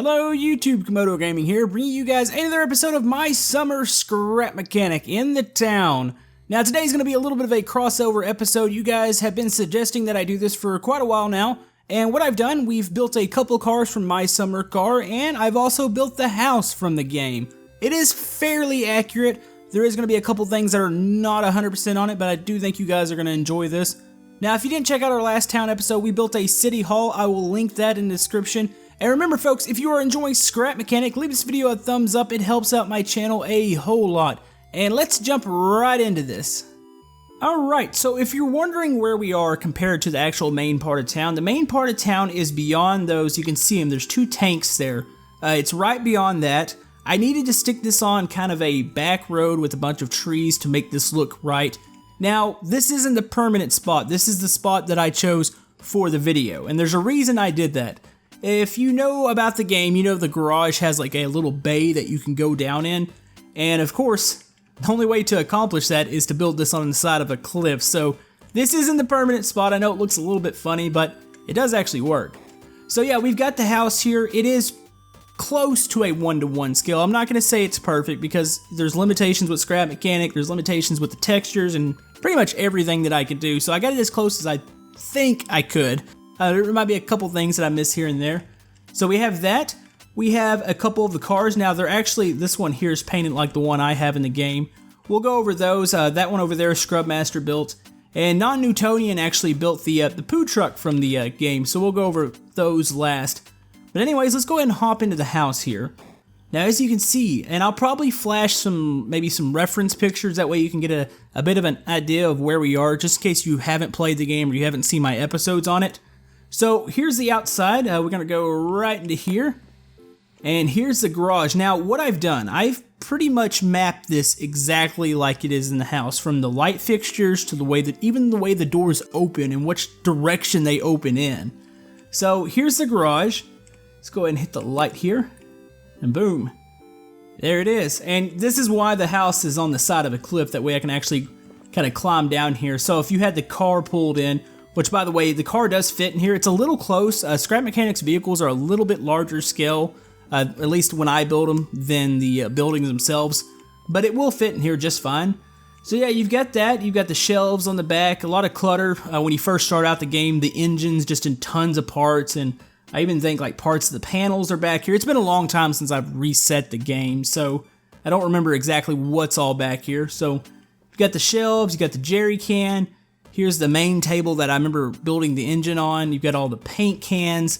Hello YouTube, Camodo Gaming here, bringing you guys another episode of my summer scrap mechanic in the town. Now today's going to be a little bit of a crossover episode. You guys have been suggesting that I do this for quite a while now, and what I've done, we've built a couple cars from my summer car, and I've also built the house from the game. It is fairly accurate. There is going to be a couple things that are not 100% on it, but I do think you guys are going to enjoy this. Now if you didn't check out our last town episode, we built a city hall. I will link that in the description. And remember folks, if you are enjoying Scrap Mechanic, leave this video a thumbs up. It helps out my channel a whole lot. And let's jump right into this. Alright, so if you're wondering where we are compared to the actual main part of town, the main part of town is beyond those. You can see them. There's two tanks there. It's right beyond that. I needed to stick this on kind of a back road with a bunch of trees to make this look right. Now, this isn't the permanent spot. This is the spot that I chose for the video. And there's a reason I did that. If you know about the game, you know the garage has like a little bay that you can go down in. And of course, the only way to accomplish that is to build this on the side of a cliff. So this isn't the permanent spot. I know it looks a little bit funny, but it does actually work. So yeah, we've got the house here. It is close to a 1-to-1 scale. I'm not going to say it's perfect because there's limitations with Scrap Mechanic. There's limitations with the textures and pretty much everything that I could do. So I got it as close as I think I could. There might be a couple things that I miss here and there. So we have that. We have a couple of the cars. Now they're actually, this one here is painted like the one I have in the game. We'll go over those. That one over there, Scrubmaster built. And Non-Newtonian actually built the poo truck from the game. So we'll go over those last. But anyways, let's go ahead and hop into the house here. Now as you can see, and I'll probably flash maybe some reference pictures. That way you can get a bit of an idea of where we are. Just in case you haven't played the game or you haven't seen my episodes on it. So here's the outside. We're going to go right into here. And here's the garage. Now what I've done, I've pretty much mapped this exactly like it is in the house. From the light fixtures to the way that, even the way the doors open and which direction they open in. So here's the garage. Let's go ahead and hit the light here. And boom. There it is. And this is why the house is on the side of a cliff. That way I can actually kind of climb down here. So if you had the car pulled in, which, by the way, the car does fit in here. It's a little close. Scrap Mechanic's vehicles are a little bit larger scale, at least when I build them, than the buildings themselves. But it will fit in here just fine. So yeah, you've got that. You've got the shelves on the back. A lot of clutter. When you first start out the game, the engine's just in tons of parts. And I even think like parts of the panels are back here. It's been a long time since I've reset the game, so I don't remember exactly what's all back here. So you've got the shelves. You've got the jerry can. Here's the main table that I remember building the engine on. You've got all the paint cans.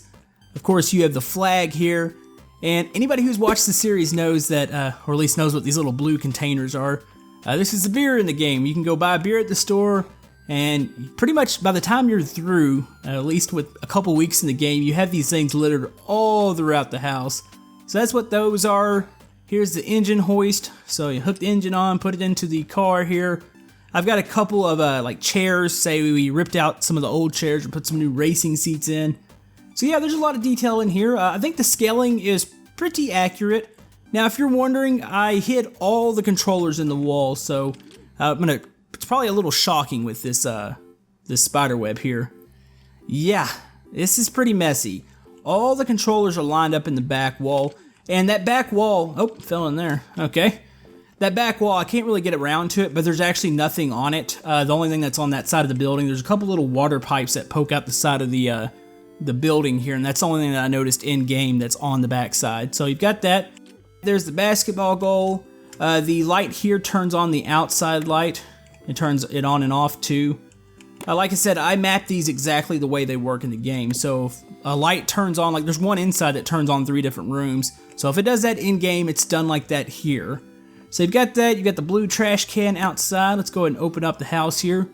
Of course, you have the flag here. And anybody who's watched the series knows that, or at least knows what these little blue containers are. This is the beer in the game. You can go buy beer at the store, and pretty much by the time you're through, at least with a couple weeks in the game, you have these things littered all throughout the house. So that's what those are. Here's the engine hoist. So you hook the engine on, put it into the car here. I've got a couple of like chairs. Say we ripped out some of the old chairs and put some new racing seats in. So yeah, there's a lot of detail in here. I think the scaling is pretty accurate. Now if you're wondering, I hid all the controllers in the wall, so it's probably a little shocking with this this spider web here. Yeah, this is pretty messy. All the controllers are lined up in the back wall, and that back wall, oh, fell in there, okay. That back wall, I can't really get around to it, but there's actually nothing on it. The only thing that's on that side of the building, there's a couple little water pipes that poke out the side of the building here, and that's the only thing that I noticed in-game that's on the back side. So you've got that. There's the basketball goal. The light here turns on the outside light. It turns it on and off too. Like I said, I mapped these exactly the way they work in the game. So if a light turns on, like there's one inside that turns on 3 different rooms. So if it does that in-game, it's done like that here. So you've got that, you've got the blue trash can outside. Let's go ahead and open up the house here.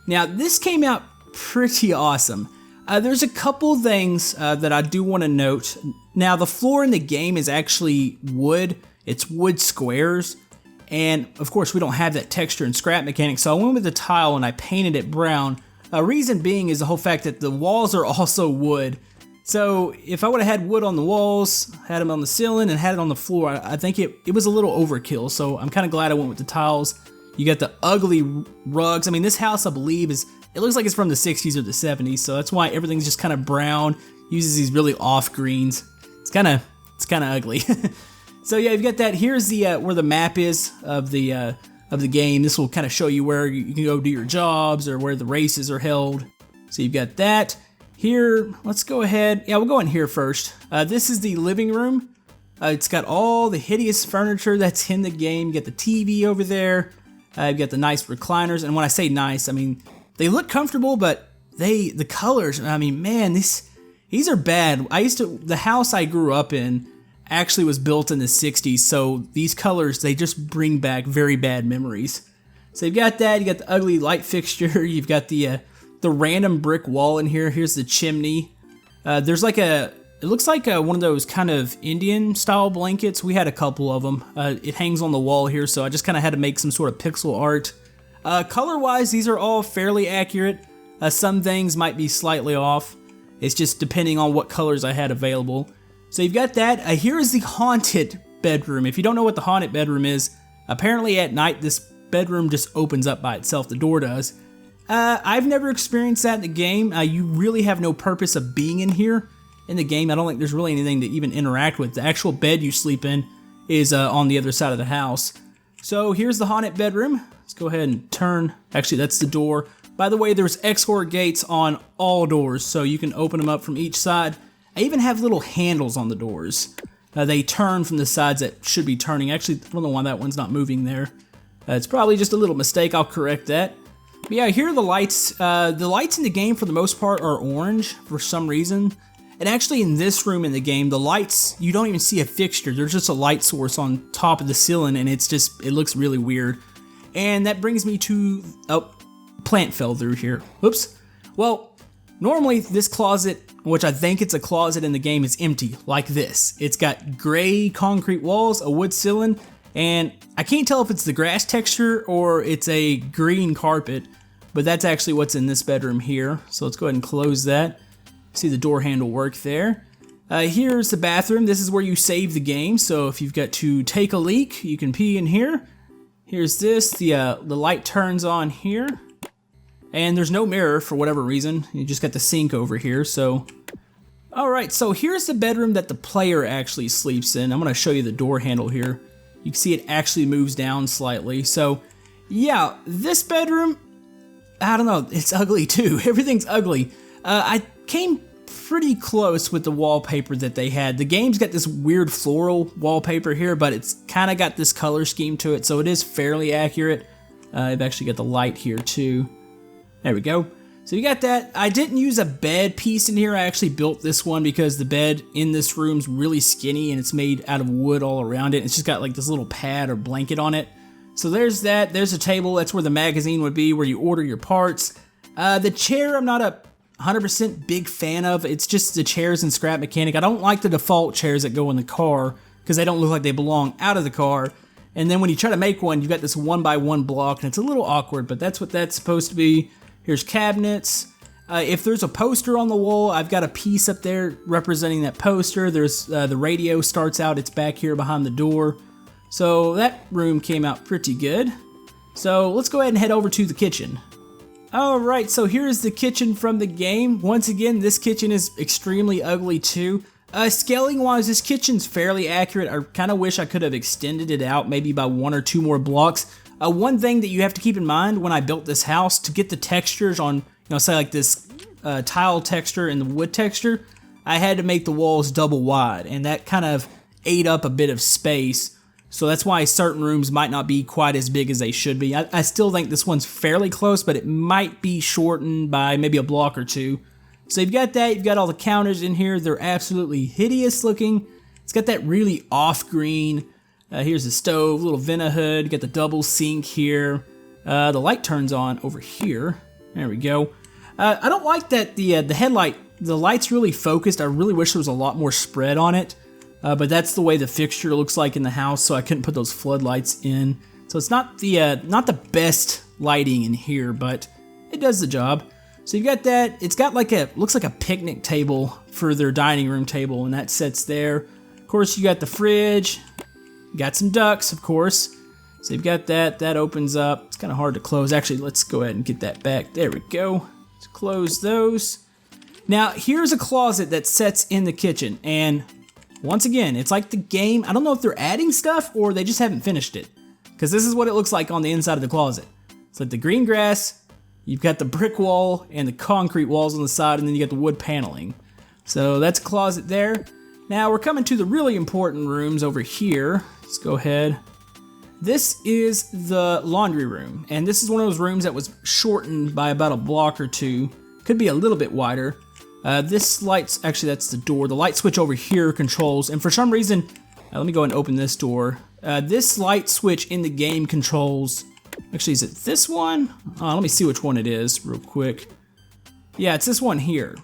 Now this came out pretty awesome. There's a couple things that I do want to note. Now the floor in the game is actually wood. It's wood squares. And of course we don't have that texture in Scrap Mechanic, so I went with the tile and I painted it brown. Reason being is the whole fact that the walls are also wood. So if I would have had wood on the walls, had them on the ceiling, and had it on the floor, I think it was a little overkill. So I'm kind of glad I went with the tiles. You got the ugly rugs. I mean, this house, I believe, it looks like it's from the 60s or the 70s. So that's why everything's just kind of brown. Uses these really off greens. It's kind of It's kind of ugly. So yeah, you've got that. Here's the where the map is of the game. This will kind of show you where you can go do your jobs or where the races are held. So you've got that. Here, let's go ahead. Yeah, we'll go in here first. This is the living room. It's got all the hideous furniture that's in the game. You got the TV over there. You've got the nice recliners. And when I say nice, I mean, they look comfortable, but the colors, I mean, man, these are bad. The house I grew up in actually was built in the 60s, so these colors, they just bring back very bad memories. So you've got that, you got the ugly light fixture, you've got the random brick wall in here. Here's the chimney. There's like it looks like one of those kind of Indian style blankets. We had a couple of them. It hangs on the wall here, so I just kind of had to make some sort of pixel art. Color-wise, these are all fairly accurate. Some things might be slightly off. It's just depending on what colors I had available. So you've got that. Here is the haunted bedroom. If you don't know what the haunted bedroom is, apparently at night this bedroom just opens up by itself. The door does. I've never experienced that in the game. You really have no purpose of being in here in the game. I don't think there's really anything to even interact with. The actual bed you sleep in is on the other side of the house. So here's the haunted bedroom. Let's go ahead and turn. Actually, that's the door. By the way, there's X-Core gates on all doors, so you can open them up from each side. I even have little handles on the doors. They turn from the sides that should be turning. Actually, I don't know why that one's not moving there. It's probably just a little mistake. I'll correct that. But yeah, here are the lights. The lights in the game, for the most part, are orange for some reason. And actually, in this room in the game, the lights, you don't even see a fixture. There's just a light source on top of the ceiling, and it looks really weird. And that brings me to... Oh, plant fell through here. Whoops. Well, normally this closet, which I think it's a closet in the game, is empty, like this. It's got gray concrete walls, a wood ceiling, and I can't tell if it's the grass texture or it's a green carpet, but that's actually what's in this bedroom here. So let's go ahead and close that. See the door handle work there. Here's the bathroom. This is where you save the game, so if you've got to take a leak, you can pee in here. Here's this. The light turns on here. And there's no mirror for whatever reason. You just got the sink over here, so... Alright, so here's the bedroom that the player actually sleeps in. I'm going to show you the door handle here. You can see it actually moves down slightly. So, yeah, this bedroom, I don't know, it's ugly too. Everything's ugly. I came pretty close with the wallpaper that they had. The game's got this weird floral wallpaper here, but it's kind of got this color scheme to it, so it is fairly accurate. I've actually got the light here too. There we go. So you got that. I didn't use a bed piece in here. I actually built this one because the bed in this room's really skinny and it's made out of wood all around it. It's just got like this little pad or blanket on it. So there's that. There's a table. That's where the magazine would be, where you order your parts. The chair, I'm not a 100% big fan of. It's just the chairs in Scrap Mechanic. I don't like the default chairs that go in the car because they don't look like they belong out of the car. And then when you try to make one, you've got this 1x1 block and it's a little awkward, but that's what that's supposed to be. Here's cabinets. If there's a poster on the wall, I've got a piece up there representing that poster. There's the radio starts out. It's back here behind the door. So that room came out pretty good. So let's go ahead and head over to the kitchen. Alright, so here's the kitchen from the game. Once again, this kitchen is extremely ugly too. Scaling wise, this kitchen's fairly accurate. I kind of wish I could have extended it out maybe by 1 or 2 more blocks. One thing that you have to keep in mind when I built this house, to get the textures on, say like this tile texture and the wood texture, I had to make the walls double wide, and that kind of ate up a bit of space. So that's why certain rooms might not be quite as big as they should be. I still think this one's fairly close, but it might be shortened by maybe a block or 2. So you've got that, you've got all the counters in here. They're absolutely hideous looking. It's got that really off green. Here's the stove, little vent hood, got the double sink here. The light turns on over here. There we go. I don't like that the headlight, the light's really focused. I really wish there was a lot more spread on it. But that's the way the fixture looks like in the house, so I couldn't put those floodlights in. So it's not the best lighting in here, but it does the job. So you've got that. It's got like looks like a picnic table for their dining room table, and that sits there. Of course, you got the fridge. You got some ducks, of course. So you've got that. That opens up. It's kind of hard to close. Actually, let's go ahead and get that back. There we go. Let's close those. Now, here's a closet that sits in the kitchen, and Once again, it's like the game, I don't know if they're adding stuff or they just haven't finished it. Because this is what it looks like on the inside of the closet. It's like the green grass, you've got the brick wall and the concrete walls on the side, and then you got the wood paneling. So that's a closet there. Now we're coming to the really important rooms over here. Let's go ahead. This is the laundry room, and this is one of those rooms that was shortened by about a block or two. Could be a little bit wider. This light's, actually that's the door. The light switch over here controls, and for some reason, let me go and open this door. This light switch in the game controls, actually is it this one? Let me see which one it is real quick. Yeah, it's this one here.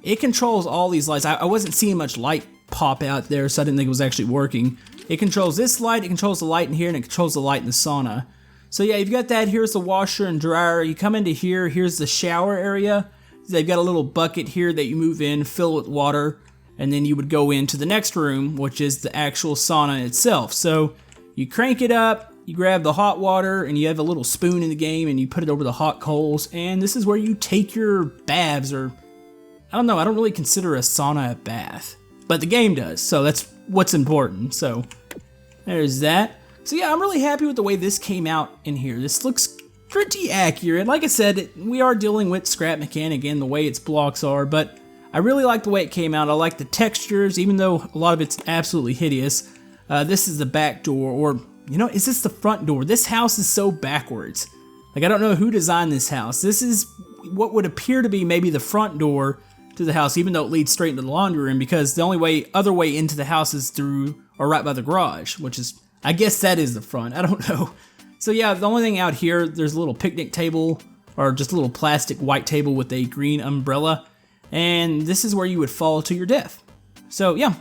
It controls all these lights. I wasn't seeing much light pop out there, so I didn't think it was actually working. It controls this light, it controls the light in here, and it controls the light in the sauna. So yeah, you've got that. Here's the washer and dryer. You come into here, here's the shower area. They've got a little bucket here that you move in, fill with water, and then you would go into the next room, which is the actual sauna itself. So you crank it up, you grab the hot water, and you have a little spoon in the game, and you put it over the hot coals, and this is where you take your baths, or I don't know, I don't really consider a sauna a bath, but the game does, so that's what's important. So there's that. So yeah, I'm really happy with the way this came out in here. This looks pretty accurate. Like I said, we are dealing with scrap mechanic and the way its blocks are, but I really like the way it came out. I like the textures, even though a lot of it's absolutely hideous. This is the back door, or, you know, is this the front door? This house is so backwards. Like, I don't know who designed this house. This is what would appear to be maybe the front door to the house, even though it leads straight into the laundry room, because the only other way into the house is through, or right by the garage, which is, I guess that is the front. I don't know. So yeah, the only thing out here, there's a little picnic table, or just a little plastic white table with a green umbrella, and this is where you would fall to your death. So yeah,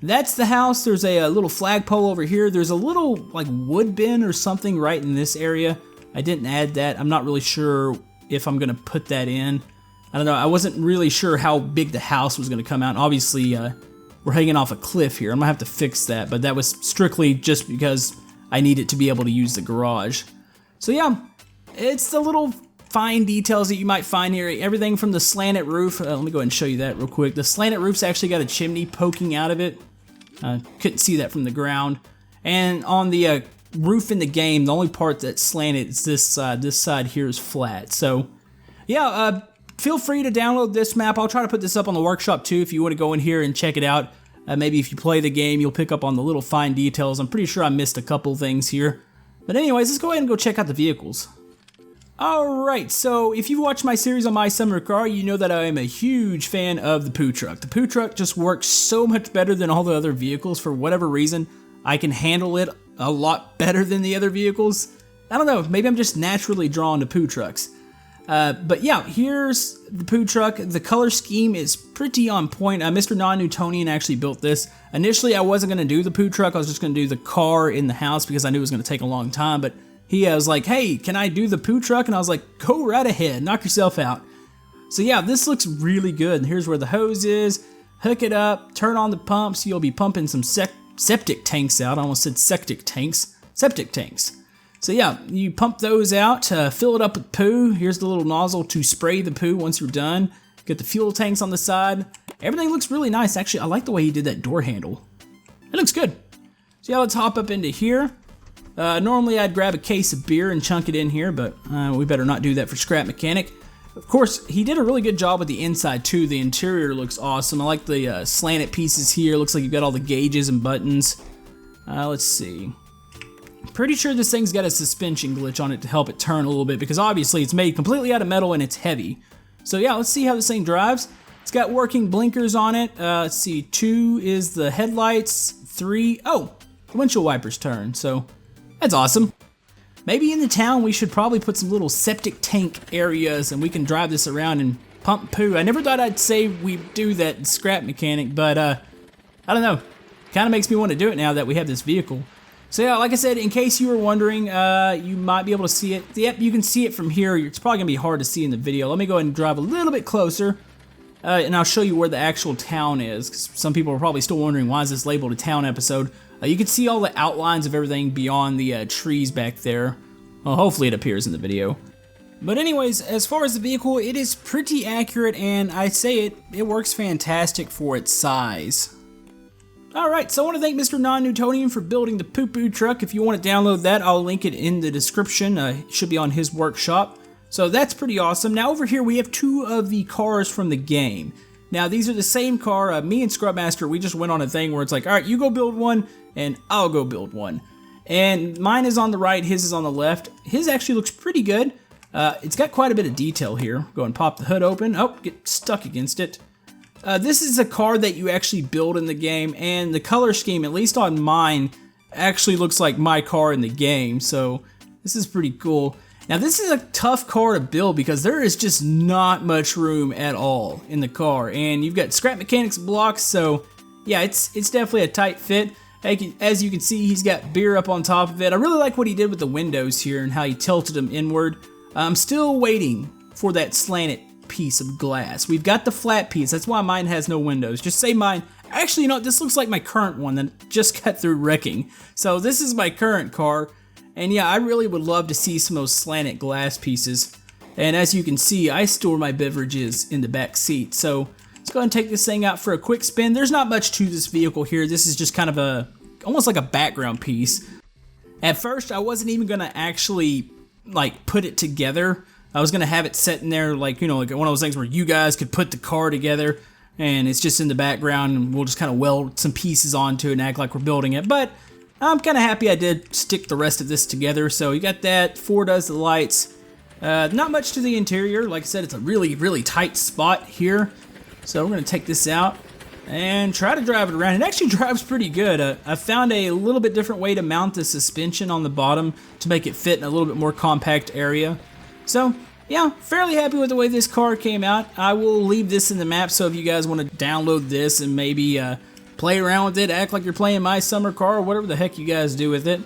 that's the house. There's a little flagpole over here. There's a little like wood bin or something right in this area. I didn't add that. I'm not really sure if I'm gonna put that in. I don't know. I wasn't really sure how big the house was gonna come out. Obviously, we're hanging off a cliff here. I'm gonna have to fix that, but that was strictly just because I need it to be able to use the garage. So yeah, it's the little fine details that you might find here. Everything from the slanted roof. Let me go ahead and show you that real quick. The slanted roof's actually got a chimney poking out of it. Couldn't see that from the ground. And on the roof in the game, the only part that's slanted is this side. This side here is flat. So yeah, feel free to download this map. I'll try to put this up on the workshop too if you want to go in here and check it out. Maybe if you play the game, you'll pick up on the little fine details. I'm pretty sure I missed a couple things here. But anyways, let's go ahead and go check out the vehicles. Alright, so if you've watched my series on my summer car, you know that I am a huge fan of the poo truck. The poo truck just works so much better than all the other vehicles for whatever reason. I can handle it a lot better than the other vehicles. I don't know, maybe I'm just naturally drawn to poo trucks. But yeah, here's the poo truck. The color scheme is pretty on point. Mr. Non-Newtonian actually built this. Initially, I wasn't going to do the poo truck. I was just going to do the car in the house because I knew it was going to take a long time. But he was like, hey, can I do the poo truck? And I was like, go right ahead. Knock yourself out. So yeah, this looks really good. Here's where the hose is. Hook it up. Turn on the pumps. You'll be pumping some septic tanks out. I almost said septic tanks. Septic tanks. So yeah, you pump those out, fill it up with poo. Here's the little nozzle to spray the poo once you're done. Get the fuel tanks on the side. Everything looks really nice. Actually, I like the way he did that door handle. It looks good. So yeah, let's hop up into here. Normally I'd grab a case of beer and chunk it in here, but we better not do that for Scrap Mechanic. Of course, he did a really good job with the inside too. The interior looks awesome. I like the slanted pieces here. Looks like you've got all the gauges and buttons. Let's see. Pretty sure this thing's got a suspension glitch on it to help it turn a little bit because obviously it's made completely out of metal and it's heavy. So yeah, let's see how this thing drives. It's got working blinkers on it. Let's see, 2 is the headlights, 3, oh, the windshield wipers turn, so that's awesome. Maybe in the town we should probably put some little septic tank areas and we can drive this around and pump poo. I never thought I'd say we'd do that in Scrap Mechanic, but I don't know. Kind of makes me want to do it now that we have this vehicle. So yeah, like I said, in case you were wondering, you might be able to see it. Yep, you can see it from here. It's probably going to be hard to see in the video. Let me go ahead and drive a little bit closer, and I'll show you where the actual town is, because some people are probably still wondering, why is this labeled a town episode? You can see all the outlines of everything beyond the trees back there. Well, hopefully it appears in the video. But anyways, as far as the vehicle, it is pretty accurate, and I say it works fantastic for its size. Alright, so I want to thank Mr. Non-Newtonian for building the poo-poo truck. If you want to download that, I'll link it in the description. It should be on his workshop. So that's pretty awesome. Now over here we have two of the cars from the game. Now these are the same car. Me and Scrubmaster, we just went on a thing where it's like, alright, you go build one, and I'll go build one. And mine is on the right, his is on the left. His actually looks pretty good. It's got quite a bit of detail here. Go and pop the hood open. Oh, get stuck against it. This is a car that you actually build in the game, and the color scheme, at least on mine, actually looks like my car in the game, so this is pretty cool. Now this is a tough car to build because there is just not much room at all in the car, and you've got Scrap Mechanics blocks, so yeah, it's definitely a tight fit. As you can see, he's got beer up on top of it. I really like what he did with the windows here and how he tilted them inward. I'm still waiting for that slanted piece of glass. We've got the flat piece, that's why mine has no windows. Just say mine. Actually, you know, this looks like my current one that just got through wrecking. So this is my current car, and yeah, I really would love to see some of those slanted glass pieces. And as you can see, I store my beverages in the back seat. So let's go ahead and take this thing out for a quick spin. There's not much to this vehicle here. This is just kind of almost like a background piece. At first, I wasn't even gonna actually like put it together. I was gonna have it set in there like, you know, like one of those things where you guys could put the car together and it's just in the background and we'll just kind of weld some pieces onto it and act like we're building it. But I'm kind of happy I did stick the rest of this together. So you got that, 4 does the lights. Not much to the interior. Like I said, it's a really, really tight spot here. So we're gonna take this out and try to drive it around. It actually drives pretty good. I found a little bit different way to mount the suspension on the bottom to make it fit in a little bit more compact area. So, yeah, fairly happy with the way this car came out. I will leave this in the map, so if you guys want to download this and maybe play around with it, act like you're playing my summer car, or whatever the heck you guys do with it.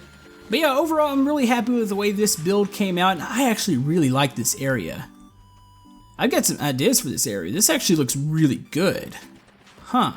But yeah, overall, I'm really happy with the way this build came out, and I actually really like this area. I've got some ideas for this area. This actually looks really good. Huh.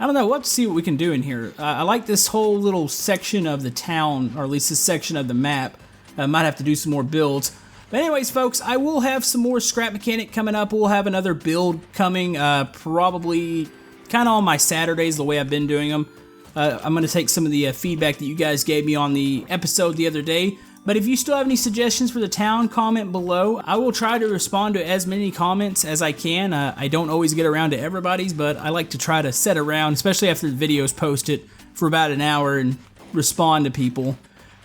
I don't know, we'll have to see what we can do in here. I like this whole little section of the town, or at least this section of the map. I might have to do some more builds. But anyways, folks, I will have some more Scrap Mechanic coming up. We'll have another build coming, probably kind of on my Saturdays, the way I've been doing them. I'm going to take some of the feedback that you guys gave me on the episode the other day. But if you still have any suggestions for the town, comment below. I will try to respond to as many comments as I can. I don't always get around to everybody's, but I like to try to sit around, especially after the video's posted, for about an hour and respond to people.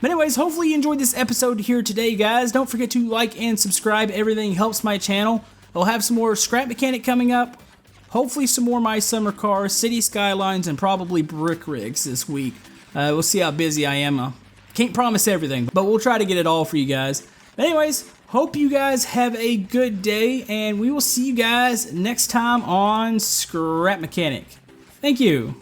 But anyways, hopefully you enjoyed this episode here today, guys. Don't forget to like and subscribe. Everything helps my channel. I'll have some more Scrap Mechanic coming up. Hopefully some more My Summer Cars, City Skylines, and probably Brick Rigs this week. We'll see how busy I am. Can't promise everything, but we'll try to get it all for you guys. But anyways, hope you guys have a good day, and we will see you guys next time on Scrap Mechanic. Thank you.